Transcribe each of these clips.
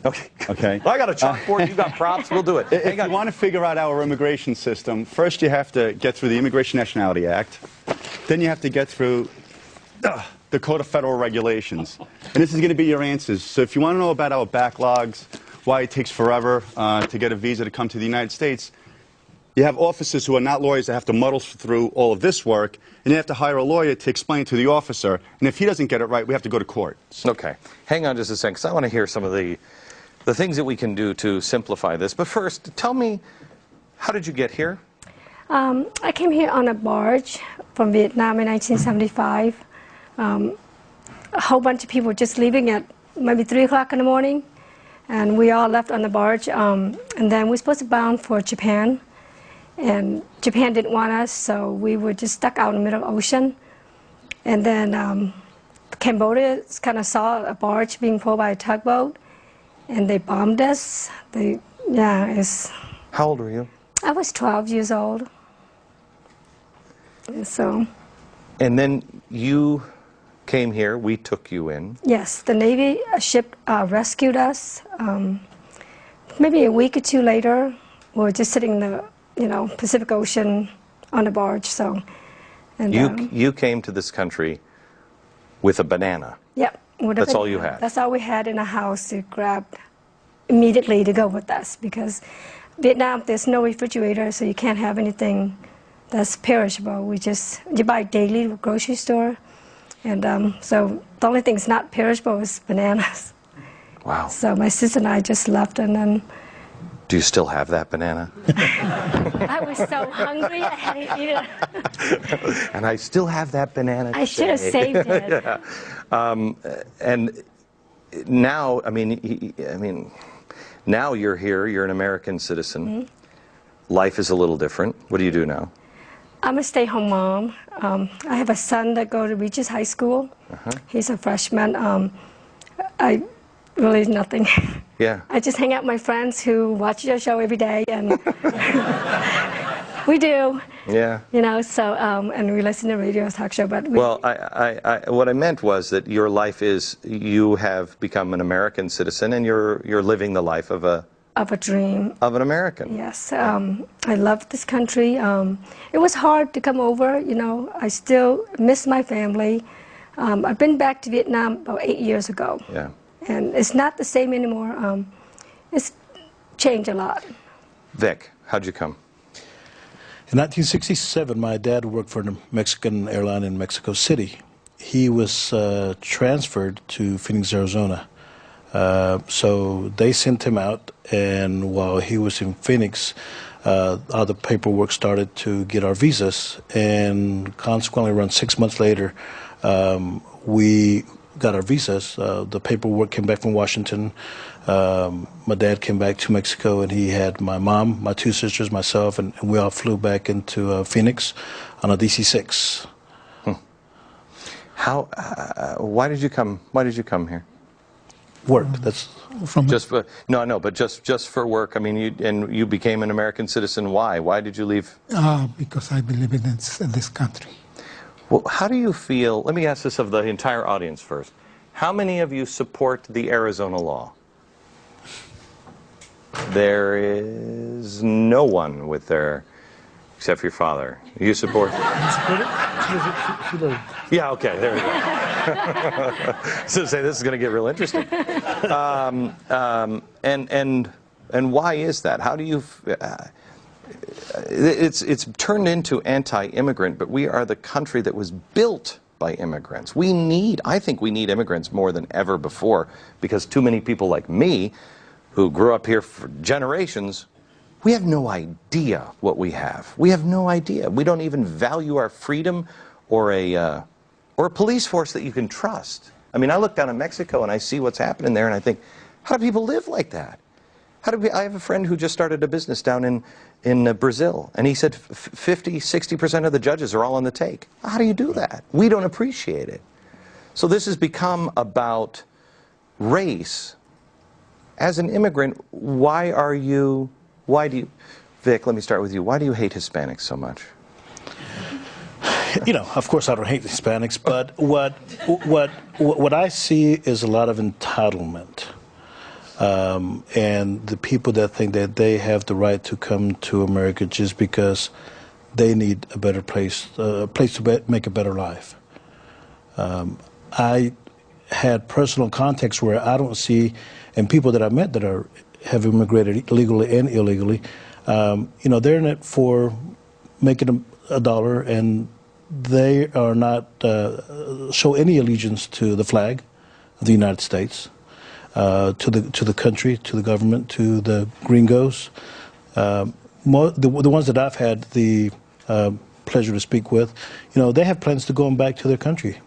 Okay. Okay. Well, I got a chalkboard. You got props. We'll do it. If you want to figure out our immigration system, first you have to get through the Immigration Nationality Act. Then you have to get through the Code of Federal Regulations. And this is going to be your answers. So if you want to know about our backlogs, why it takes forever to get a visa to come to the United States, you have officers who are not lawyers that have to muddle through all of this work, and you have to hire a lawyer to explain to the officer. And if he doesn't get it right, we have to go to court. Okay. Hang on just a second, because I want to hear some of the things that we can do to simplify this. But first, tell me, how did you get here? I came here on a barge from Vietnam in 1975. A whole bunch of people just leaving at maybe 3 o'clock in the morning, and we all left on the barge. And then we were supposed to bound for Japan. And Japan didn't want us, so we were just stuck out in the middle of the ocean. And then Cambodia kind of saw a barge being pulled by a tugboat, and they bombed us. How old were you? I was 12 years old. So. And then you came here. We took you in. Yes, the Navy ship rescued us. Maybe a week or two later, we were just sitting in the Pacific Ocean on a barge. So, and you came to this country with a banana. Yep. That's all you had. That's all we had in a house to grab immediately to go with us, because Vietnam there's no refrigerator, so you can't have anything that's perishable. You buy daily at the grocery store, and so the only thing that's not perishable is bananas. Wow. So my sister and I just left, and then. Do you still have that banana? I was so hungry, I had to eat it. And I still have that banana. I should have saved it. Yeah. And now, I mean, now you're here. You're an American citizen. Mm-hmm. Life is a little different. What do you do now? I'm a stay-home mom. I have a son that goes to Regis High School. He's a freshman. I really nothing. Yeah. I just hang out with my friends who watch your show every day, and we do. Yeah. So and we listen to radio talk show. But well, what I meant was that your life is, you have become an American citizen, and you're living the life of a dream of an American. Yes. I love this country. It was hard to come over. I still miss my family. I've been back to Vietnam about 8 years ago. Yeah. And it's not the same anymore. It's changed a lot. Vic, how'd you come? In 1967, my dad worked for the Mexican airline in Mexico City. He was transferred to Phoenix, Arizona. So they sent him out, and while he was in Phoenix, all the paperwork started to get our visas, and consequently around 6 months later, we got our visas. The paperwork came back from Washington. My dad came back to Mexico, and he had my mom, my 2 sisters, myself, and we all flew back into Phoenix on a DC-6. How? Why did you come? Why did you come here? Work. That's from just for, no, no, but just for work. I mean, you became an American citizen. Why? Why did you leave? Because I believe in this country. Well, how do you feel? Let me ask this of the entire audience first. How many of you support the Arizona law? There is no one with their, except for your father. You support? Yeah, okay, there we go. So say this is going to get real interesting. And why is that? How do you? It's turned into anti-immigrant, but we are the country that was built by immigrants. I think we need immigrants more than ever before, because too many people like me, who grew up here for generations, we have no idea what we have. We have no idea. We don't even value our freedom or a police force that you can trust. I mean, I look down at Mexico and I see what's happening there, and I think, how do people live like that? I have a friend who just started a business down in Brazil, and he said 50–60% of the judges are all on the take. How do you do that? We don't appreciate it. So this has become about race. As an immigrant, why do you, Vic, let me start with you. Why do you hate Hispanics so much? You know, of course I don't hate Hispanics, but what I see is a lot of entitlement. and the people that think that they have the right to come to America just because they need a better place, a place to make a better life. I had personal contacts where I don't see, and people that I met that have immigrated legally and illegally, you know, they're in it for making a dollar, and they are not show any allegiance to the flag of the United States, to the country, to the government, to the gringos. The ones that I've had the pleasure to speak with, you know, they have plans to going back to their country.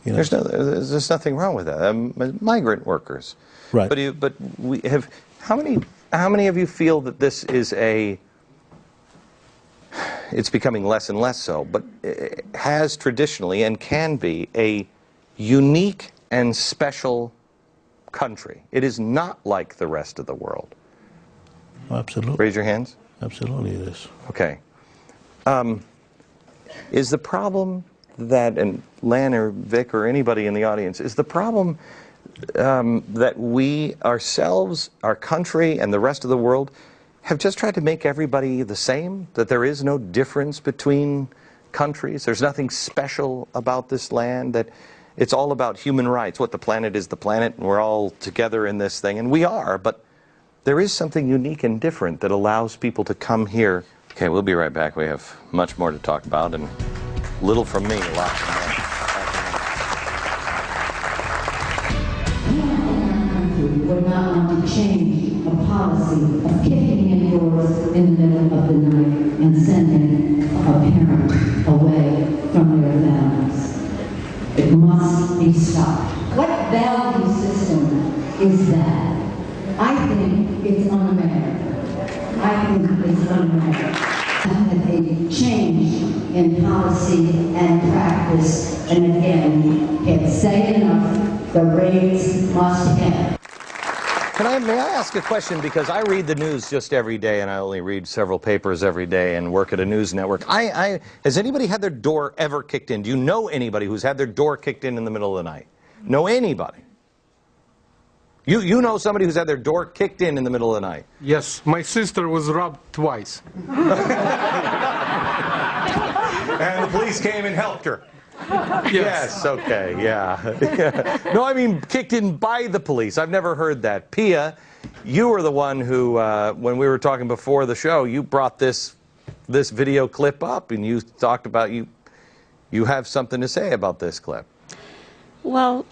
You know? There's nothing wrong with that. Migrant workers, right? But we have how many of you feel that this is it's becoming less and less so, but it has traditionally and can be a unique and special country. It is not like the rest of the world. Absolutely. Raise your hands. Absolutely it is. Okay. Is the problem that, and Lan or Vic or anybody in the audience, is the problem that we ourselves, our country, and the rest of the world have just tried to make everybody the same? That there is no difference between countries? There's nothing special about this land? That it's all about human rights? What, the planet is the planet, and we're all together in this thing? And we are, but there is something unique and different that allows people to come here. Okay, we'll be right back. We have much more to talk about, and little from me, a lot from them. Would not want to change a policy of kicking in doors in the middle of the night and sending a parent away from their families. It must be stopped. What value system is that? I think it's un-American. I think it's un-American. A change in policy and practice, and again, can't say enough, the raids must end. May I ask a question? Because I read the news just every day, and I only read several papers every day and work at a news network. Has anybody had their door ever kicked in? Do you know anybody who's had their door kicked in the middle of the night? Know anybody? You know somebody who's had their door kicked in the middle of the night? Yes, my sister was robbed twice. And the police came and helped her? Yes. Okay, yeah. No, I mean kicked in by the police. I've never heard that. Pia, you were the one who, when we were talking before the show, you brought this video clip up, and you talked about you have something to say about this clip. Well,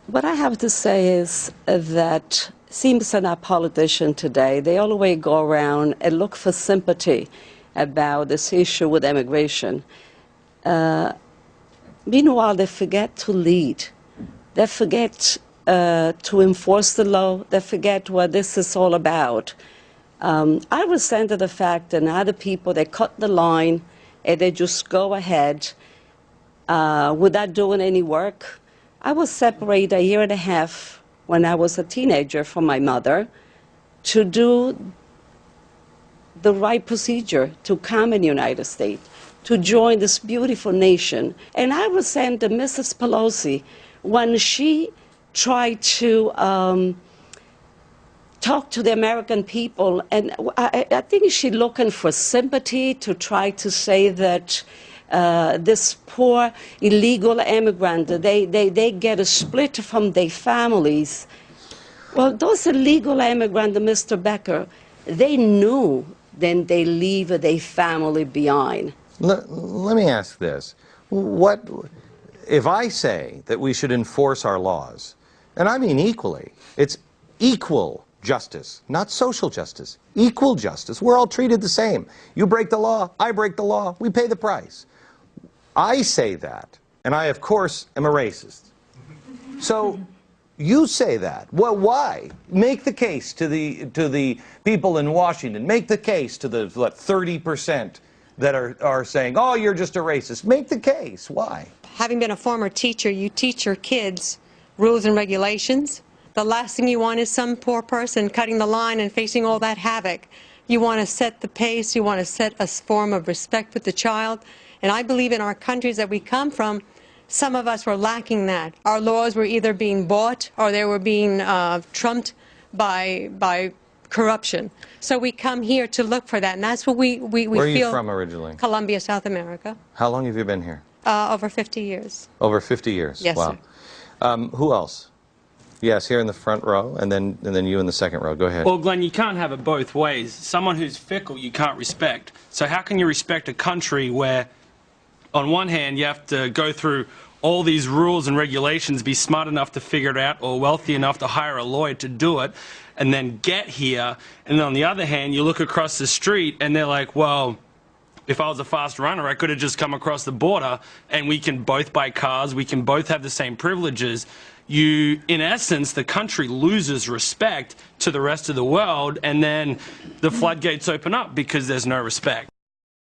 what I have to say is that seems that our politicians today, they always go around and look for sympathy about this issue with immigration. Meanwhile, they forget to lead. They forget to enforce the law. They forget what this is all about. I resent the fact that other people, they cut the line and they just go ahead without doing any work. I was separated a year and a half when I was a teenager from my mother to do the right procedure to come in the United States, to join this beautiful nation. And I resent Mrs. Pelosi when she tried to talk to the American people, and I think she's looking for sympathy to try to say that this poor illegal immigrant, they get a split from their families. Well, those illegal immigrants, Mr. Becker, they knew then they leave their family behind. Let me ask this. What if I say that we should enforce our laws, and I mean equally, it's equal justice, not social justice, equal justice. We're all treated the same. You break the law, I break the law, we pay the price. I say that, and I, of course, am a racist. So you say that. Well, why? Make the case to the people in Washington. Make the case to the, what, 30% that are saying, oh, you're just a racist. Make the case. Why? Having been a former teacher, you teach your kids rules and regulations. The last thing you want is some poor person cutting the line and facing all that havoc. You want to set the pace. You want to set a form of respect with the child. And I believe in our countries that we come from, some of us were lacking that. Our laws were either being bought or they were being trumped by corruption. So we come here to look for that, and that's what we feel. Where are you from originally? Colombia, South America. How long have you been here? Over 50 years. Over 50 years? Yes, wow. sir. Who else? Yes, here in the front row, and then you in the second row. Go ahead. Well, Glenn, you can't have it both ways. Someone who's fickle you can't respect. So how can you respect a country where, on one hand, you have to go through all these rules and regulations, be smart enough to figure it out, or wealthy enough to hire a lawyer to do it, and then get here, and then on the other hand, you look across the street and they're like, well, if I was a fast runner, I could have just come across the border, and we can both buy cars, we can both have the same privileges. You, in essence, the country loses respect to the rest of the world, and then the floodgates open up because there's no respect.